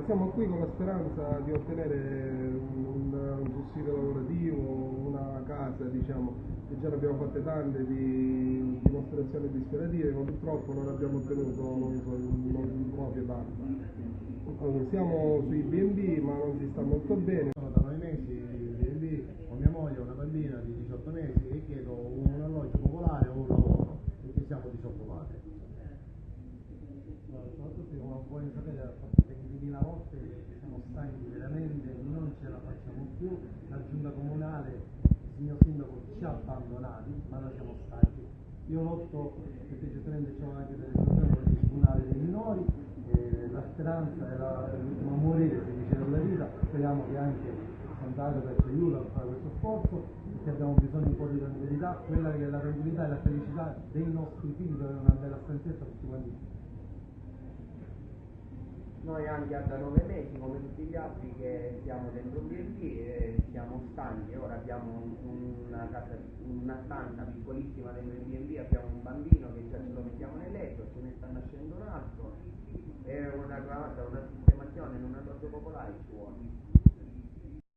siamo qui con la speranza di ottenere un sussidio lavorativo, una casa, diciamo, che già ne abbiamo fatte tante di dimostrazioni disperative, ma purtroppo non abbiamo ottenuto non proprio tanto. Allora, siamo sui B&B, ma non si sta molto bene. Sono da 9 mesi in B&B con mia moglie, una bambina di 18 mesi e chiedo un alloggio popolare o un lavoro perché siamo disoccupati. Come puoi sapere, ho fatto 20.000 volte, siamo stanchi veramente, non ce la facciamo più, la giunta comunale, il signor sindaco ci ha abbandonati, ma noi siamo stanchi. Io lotto perché giustamente c'ho anche delle situazioni con il tribunale dei minori, la speranza è l'ultima a morire, si dice nella vita, speriamo che anche Santago ci aiuti a fare questo sforzo, perché abbiamo bisogno un po' di tranquillità, quella che è la tranquillità e la felicità dei nostri figli, avere una bella stanzetta tutti quanti. Noi anche da 9 mesi, come tutti gli altri che siamo dentro un B&B, siamo stanchi. Ora abbiamo una stanza piccolissima dentro il B&B, abbiamo un bambino che già ce lo mettiamo nel letto, ce ne sta nascendo un altro, e una sistemazione in un alloggio popolare ci vuole.